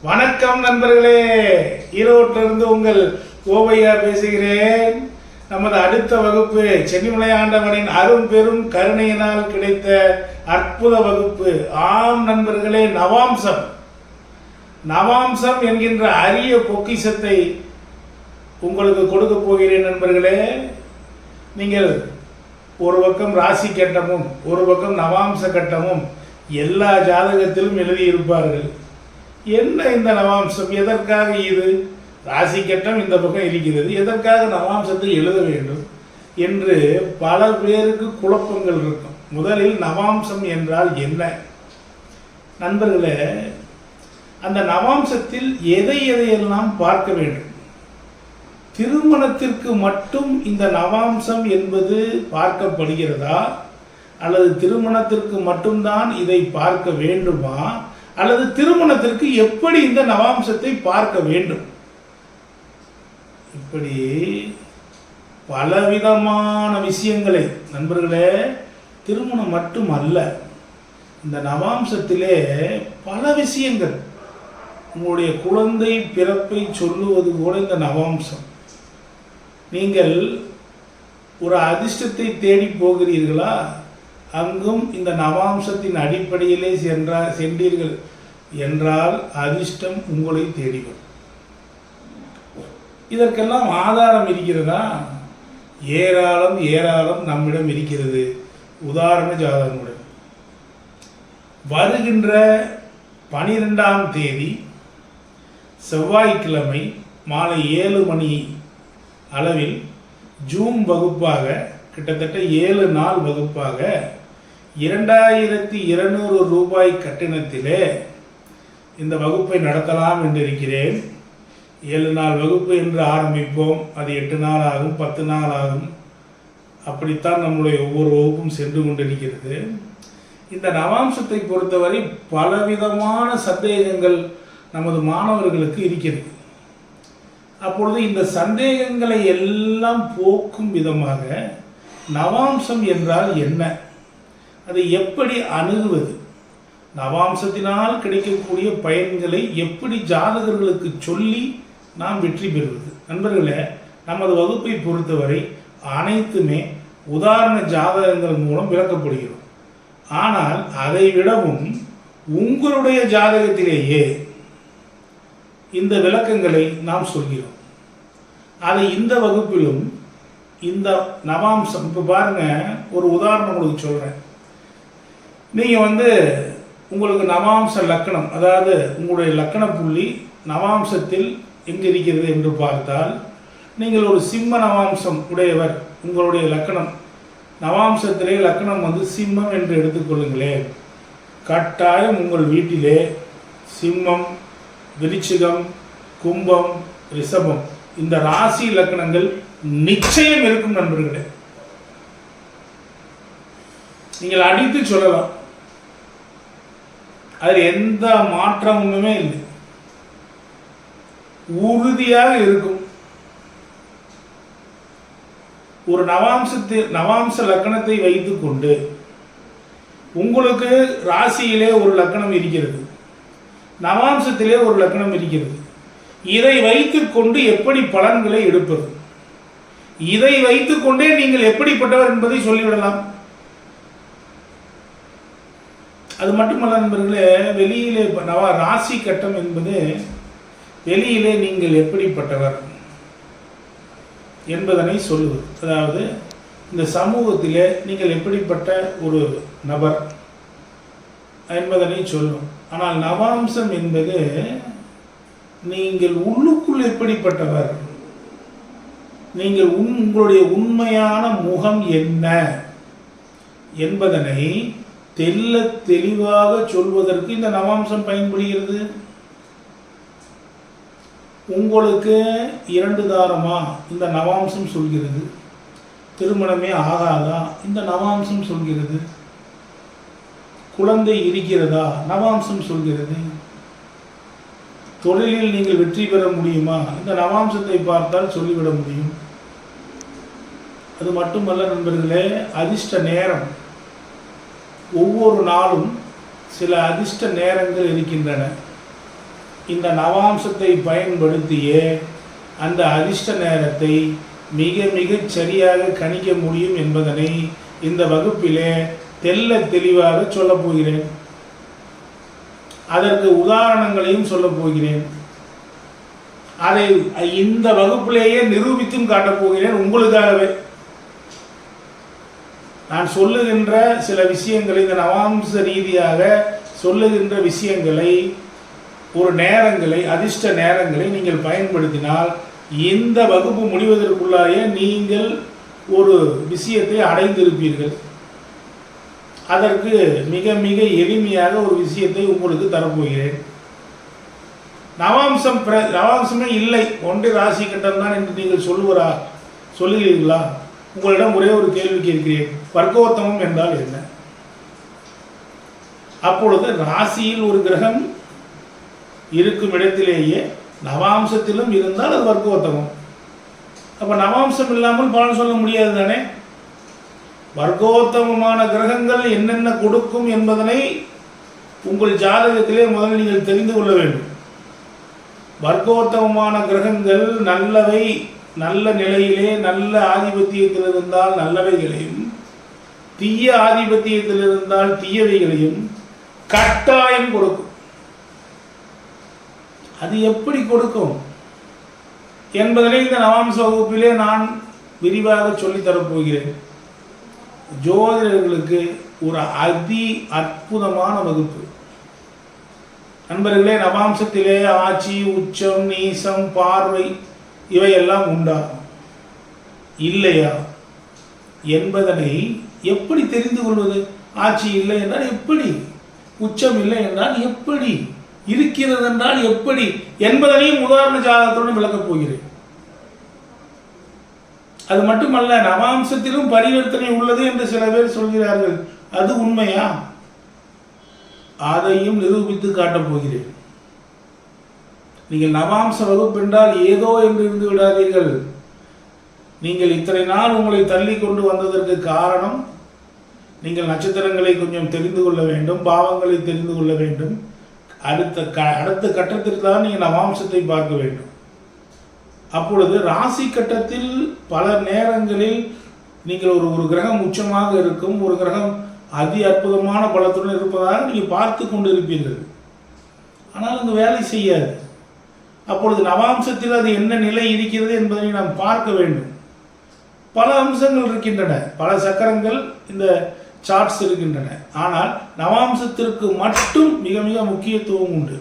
வணக்கம் நண்பர்களே, ஈரோட்டிலிருந்து உங்கள் ஓவையா பேசுகிறேன். நமது அடுத்த வகுப்பு சென்னிமலை ஆண்டவனின் அரும் பெரும் கருணையினால் கிடைத்த அற்புத வகுப்பு. ஆம் நண்பர்களே, நவாம்சம் என்கின்ற அரிய பொக்கிஷத்தை உங்களுக்கு கொடுக்க போகிறேன் நண்பர்களே. நீங்கள் ஒரு பக்கம் ராசி கட்டமும் ஒரு பக்கம் நவாம்ச கட்டமும் எல்லா ஜாதகத்திலும் எழுதியிருப்பார்கள். என்ன இந்த நவாம்சம், எதற்காக இது ராசி கட்டம் இந்த பக்கம் இருக்கிறது, எதற்காக நவாம்சத்தை எழுத வேண்டும் என்று பல பேருக்கு குழப்பங்கள் இருக்கும். முதலில் நவாம்சம் என்றால் என்ன நண்பர்களே? அந்த நவாம்சத்தில் எதையெல்லாம் பார்க்க வேண்டும்? திருமணத்திற்கு மட்டும் இந்த நவாம்சம் என்பது பார்க்கப்படுகிறதா, அல்லது திருமணத்திற்கு மட்டும்தான் இதை பார்க்க வேண்டுமா, அல்லது திருமணத்திற்கு எப்படி இந்த நவாம்சத்தை பார்க்க வேண்டும்? இப்படி பலவிதமான விஷயங்களை நண்பர்களே, திருமணம் மட்டும் அல்ல, இந்த நவாம்சத்திலே பல விஷயங்கள். உங்களுடைய குழந்தை பிறப்பை சொல்லுவது கூட இந்த நவாம்சம். நீங்கள் ஒரு அதிர்ஷ்டத்தை தேடி போகிறீர்களா, அங்கும் இந்த நவாம்சத்தின் அடிப்படையிலே சென்றீர்கள் என்றால் அதிர்ஷ்டம் உங்களை தேடி வரும். இதற்கெல்லாம் ஆதாரம் இருக்கிறதா? ஏராளம் நம்மிடம் இருக்கிறது. உதாரண ஜாதகங்களுடன் வருகின்ற 12ஆம் தேதி செவ்வாய்க்கிழமை மாலை 7 மணி அளவில் ஜூம் வகுப்பாக, கிட்டத்தட்ட 7 நாள் வகுப்பாக 2200 ரூபாய் கட்டணத்திலே இந்த வகுப்பை நடத்தலாம் என்று இருக்கிறேன். 7 நாள் வகுப்பு என்று ஆரம்பிப்போம். அது 8 நாள் ஆகும், 10 நாள் ஆகும். அப்படித்தான் நம்முடைய ஒவ்வொரு வகுப்பும் சென்று கொண்டிருக்கிறது. இந்த நவாம்சத்தை பொறுத்தவரை பலவிதமான சந்தேகங்கள் நமது மாணவர்களுக்கு இருக்கிறது. அப்பொழுது இந்த சந்தேகங்களை எல்லாம் போக்கும் விதமாக நவாம்சம் என்றால் என்ன, அதை எப்படி அணுகுவது, நவாம்சத்தினால் கிடைக்கக்கூடிய பயன்களை எப்படி ஜாதகர்களுக்கு சொல்லி நாம் வெற்றி பெறுவது. நண்பர்களே, நமது வகுப்பை பொறுத்தவரை அனைத்துமே உதாரண ஜாதகங்கள் மூலம் விளக்கப்படுகிறோம். ஆனால் அதை விடவும் உங்களுடைய ஜாதகத்திலேயே இந்த விளக்கங்களை நாம் சொல்கிறோம். அதை இந்த வகுப்பிலும் இந்த நவாம்சம், இப்போ பாருங்க, ஒரு உதாரணம் உங்களுக்கு சொல்கிறேன். நீங்கள் உங்களுக்கு நவாம்ச லக்கணம், அதாவது உங்களுடைய லக்கண புள்ளி நவாம்சத்தில் எங்கே இருக்கிறது என்று பார்த்தால், நீங்கள் ஒரு சிம்ம நவாம்சம் உடையவர், உங்களுடைய லக்கணம் நவாம்சத்திலே லக்கணம் சிம்மம் என்று எடுத்துக்கொள்ளுங்களேன். கட்டாயம் உங்கள் வீட்டிலே சிம்மம், விருச்சிகம், கும்பம், ரிஷபம் இந்த ராசி லக்கணங்கள் நிச்சயம் இருக்கும் நண்பர்களே. நீங்கள் அடித்து சொல்லலாம், அதில் எந்த மாற்றமுமே இல்லை, உறுதியாக இருக்கும். ஒரு நவாம்ச லக்கணத்தை வைத்துக்கொண்டு உங்களுக்கு ராசியிலே ஒரு லக்கணம் இருக்கிறது, நவாம்சத்திலே ஒரு லக்கணம் இருக்கிறது. இதை வைத்துக்கொண்டு எப்படி பலன்களை எடுப்பது, இதை வைத்துக்கொண்டே நீங்கள் எப்படிப்பட்டவர் என்பதை சொல்லிவிடலாம். அது மட்டுமல்ல நண்பர்களே, வெளியிலே ராசி கட்டம் என்பது வெளியிலே நீங்கள் எப்படிப்பட்டவர் என்பதனை சொல்லுவது. அதாவது இந்த சமூகத்திலே நீங்கள் எப்படிப்பட்ட ஒரு நபர் என்பதனை சொல்லும். ஆனால் நவாம்சம் என்பது நீங்கள் உள்ளுக்குள் எப்படிப்பட்டவர், நீங்கள் உங்களுடைய உண்மையான முகம் என்ன என்பதனை தெல்ல தெளிவாக சொல்வதற்கு இந்த நவாம்சம் பயன்படுகிறது. உங்களுக்கு 2 தாரமா இந்த நவாம்சம் சொல்கிறது. திருமணமே ஆகாதா இந்த நவாம்சம் சொல்கிறது. குழந்தை இருக்கிறதா நவாம்சம் சொல்கிறது. தொழிலில் நீங்கள் வெற்றி பெற முடியுமா இந்த நவாம்சத்தை பார்த்தால் சொல்லிவிட முடியும். அது மட்டுமல்ல நண்பர்களே, அதிர்ஷ்ட நேரம், ஒவ்வொரு நாளும் சில அதிர்ஷ்ட நேரங்கள் இருக்கின்றன. இந்த நவாம்சத்தை பயன்படுத்திய அந்த அதிர்ஷ்ட நேரத்தை மிக மிகச் சரியாக கணிக்க முடியும் என்பதனை இந்த வகுப்பிலே தெள்ள தெளிவாக சொல்லப் போகிறேன். அதற்கு உதாரணங்களையும் சொல்லப் போகிறேன். அதை இந்த வகுப்பிலேயே நிரூபித்தும் காட்டப் போகிறேன். உங்களுக்காகவே நான் சொல்லுகின்ற சில விஷயங்களை, இந்த நவாம்ச ரீதியாக சொல்லுகின்ற விஷயங்களை, ஒரு நேரங்களை, அதிர்ஷ்ட நேரங்களை நீங்கள் பயன்படுத்தினால் இந்த வகுப்பு முடிவதற்குள்ளாயே நீங்கள் ஒரு விஷயத்தை அடைந்திருப்பீர்கள். அதற்கு மிக மிக எளிமையாக ஒரு விஷயத்தை உங்களுக்கு தரப்போகிறேன். நவாம்சமே இல்லை, ஒன்றே ராசி கட்டம் தான் என்று நீங்கள் சொல்லுகிறீர்களா? உங்களிடம் ஒரே ஒரு கேள்வி கேட்கிறேன். வர்க்கோத்தமம் என்றால் என்ன? அப்பொழுது ராசியில் ஒரு கிரகம் இருக்கும் இடத்திலேயே நவாம்சத்திலும் இருந்தால் அது வர்க்கோத்தமம். அப்ப நவாம்சம் இல்லாமல் பலன் சொல்ல முடியாது தானே? வர்க்கோத்தமமான கிரகங்கள் என்னென்ன கொடுக்கும் என்பதனை உங்கள் ஜாதகத்திலே முதலில் நீங்கள் தெரிந்து கொள்ள வேண்டும். வர்க்கோத்தமமான கிரகங்கள் நல்லவை, நல்ல நிலையிலே நல்ல ஆதிபத்தியத்தில் இருந்தால் நல்லவைகளையும், தீய ஆதிபத்தியத்தில் இருந்தால் தீயவைகளையும் கட்டாயம் கொடுக்கும். அது எப்படி கொடுக்கும் என்பதனை இந்த நவாம்ச வகுப்பிலே நான் விரிவாக சொல்லித்தரப் போகிறேன். ஜோதிடர்களுக்கு ஒரு அற்புதமான வகுப்பு. நண்பர்களே, நவாம்சத்திலே ஆட்சி, உச்சம், நீசம், பார்வை இவையெல்லாம் உண்டா இல்லையா என்பதனை எப்படி தெரிந்து கொள்வது? ஆட்சி இல்லை என்றால் எப்படி, உச்சம் இல்லை என்றால் எப்படி, இருக்கிறது என்றால் எப்படி என்பதனையும் உதாரண ஜாதகத்துடன் விளக்கப் போகிறேன். அது மட்டுமல்ல, நவாம்சத்திலும் பரிவர்த்தனை உள்ளது என்று சில பேர் சொல்கிறார்கள். அது உண்மையா? அதையும் நிரூபித்து காட்டப் போகிறேன். நீங்கள் நவாம்ச வகுப்பு என்றால் ஏதோ என்று இருந்து விடாதீர்கள். நீங்கள் இத்தனை நாள் உங்களை தள்ளி கொண்டு வந்ததற்கு காரணம், நீங்கள் நட்சத்திரங்களை கொஞ்சம் தெரிந்து கொள்ள வேண்டும், பாவங்களை தெரிந்து கொள்ள வேண்டும். அடுத்த கட்டத்திற்கு தான் நீங்கள் நவாம்சத்தை பார்க்க வேண்டும். அப்பொழுது ராசி கட்டத்தில் பல நேரங்களில் நீங்கள் ஒரு கிரகம் உச்சமாக இருக்கும், ஒரு கிரகம் அதி அற்புதமான பலத்துடன் இருப்பதாக நீங்கள் பார்த்து கொண்டு இருப்பீர்கள். ஆனால் அங்கு வேலை செய்யாது. அப்பொழுது நவாம்சத்தில் அது என்ன நிலை இருக்கிறது என்பதை நாம் பார்க்க வேண்டும். பல அம்சங்கள் இருக்கின்றன, பல சக்கரங்கள் இந்த சார்ட்ஸ் இருக்கின்றன. ஆனால் நவாம்சத்திற்கு மட்டும் மிக மிக முக்கியத்துவம் உண்டு.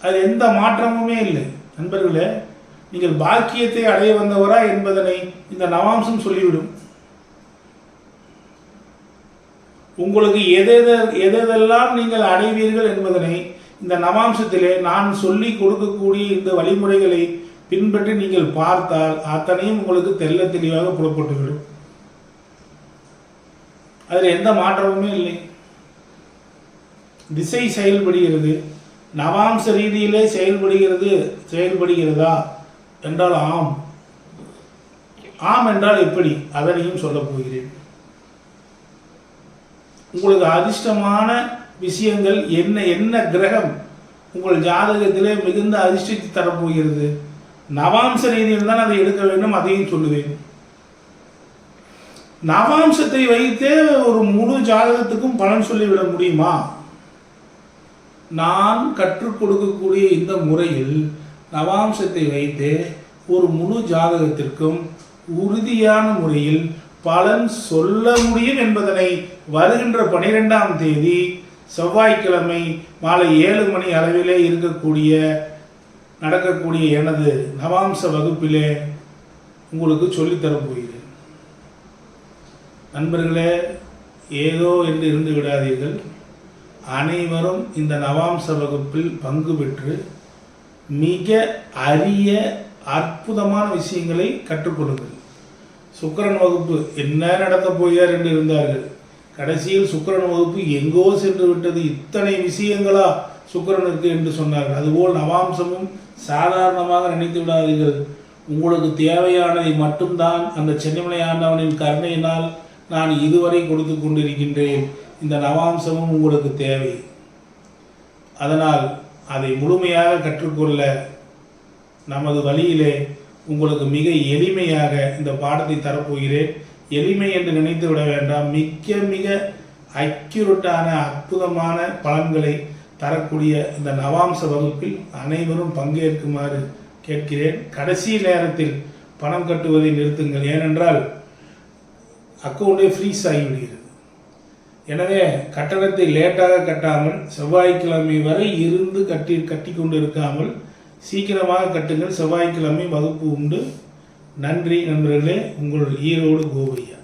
அது எந்த மாற்றமுமே இல்லை. நண்பர்களே, நீங்கள் பாக்கியத்தை அடைய வந்தவரா என்பதனை இந்த நவாம்சம் சொல்லிவிடும். உங்களுக்கு எதெல்லாம் நீங்கள் அடைவீர்கள் என்பதனை இந்த நவாம்சத்திலே நான் சொல்லி கொடுக்கக்கூடிய இந்த வழிமுறைகளை பின்பற்றி நீங்கள் பார்த்தால் அத்தனையும் உங்களுக்கு தெள்ள தெளிவாக புறப்பட்டுவிடும். அதில் எந்த மாற்றமுமே இல்லை. திசை செயல்படுகிறது, நவாம்ச ரீதியிலே செயல்படுகிறதா என்றால் ஆம். ஆம் என்றால் எப்படி, அதனையும் சொல்ல போகிறேன். உங்களுக்கு அதிர்ஷ்டமான விஷயங்கள் என்ன கிரகம் உங்கள் ஜாதகத்திலே மிகுந்த அதிர்ஷ்டத்தை தரப்போகிறது, நவாம்ச ரீதியில் தான் அதை எடுக்க வேண்டும், அதையும் சொல்லுவேன். நவாம்சத்தை வைத்தே ஒரு முழு ஜாதகத்துக்கும் பலன் சொல்லிவிட முடியுமா? நான் கற்றுக் கொடுக்கக்கூடிய இந்த முறையில் நவாம்சத்தை வைத்து ஒரு முழு ஜாதகத்திற்கும் உறுதியான முறையில் பலன் சொல்ல முடியும் என்பதனை வருகின்ற 12ஆம் தேதி செவ்வாய்க்கிழமை மாலை 7 மணி அளவிலே நடக்கக்கூடிய எனது நவாம்ச வகுப்பிலே உங்களுக்கு சொல்லித்தரப் போகிறேன். நண்பர்களே, ஏதோ என்று இருந்து விடாதீர்கள். அனைவரும் இந்த நவாம்ச வகுப்பில் பங்கு பெற்று மிக அரிய அற்புதமான விஷயங்களை கற்றுக்கொள்ளுங்கள். சுக்கிரன் வகுப்பு என்ன நடக்கப் போகிறார் என்று இருந்தார்கள். கடைசியில் சுக்கிரன் வகுப்பு எங்கோ சென்று விட்டது, இத்தனை விஷயங்களா சுக்கிரனுக்கு என்று சொன்னார்கள். அதுபோல் நவாம்சமும் சாதாரணமாக நினைத்து விடாதீர்கள். உங்களுக்கு தேவையானதை மட்டும்தான் அந்த சென்னிமலை ஆண்டவனின் கருணையினால் நான் இதுவரை கொடுத்து கொண்டிருக்கின்றேன். இந்த நவாம்சமும் உங்களுக்கு தேவை. அதனால் அதை முழுமையாக கற்றுக்கொள்ள நமது வழியிலே உங்களுக்கு மிக எளிமையாக இந்த பாடத்தை தரப்போகிறேன். எளிமை என்று நினைத்து விட வேண்டாம், மிக மிக அக்யூரட்டான அற்புதமான பலன்களை தரக்கூடிய இந்த நவாம்ச வகுப்பில் அனைவரும் பங்கேற்குமாறு கேட்கிறேன். கடைசி நேரத்தில் பணம் கட்டுவதை நிறுத்துங்கள், ஏனென்றால் அக்கௌண்டே ஃப்ரீஸ் ஆகிவிடுகிறது. எனவே கட்டணத்தை லேட்டாக கட்டாமல் செவ்வாய்க்கிழமை வரை இருந்து கட்டி கொண்டு இருக்காமல் சீக்கிரமாக கட்டுங்கள். செவ்வாய்க்கிழமை வகுப்பு உண்டு. நன்றி நண்பர்களே. உங்கள் ஈரோடு கோவையா.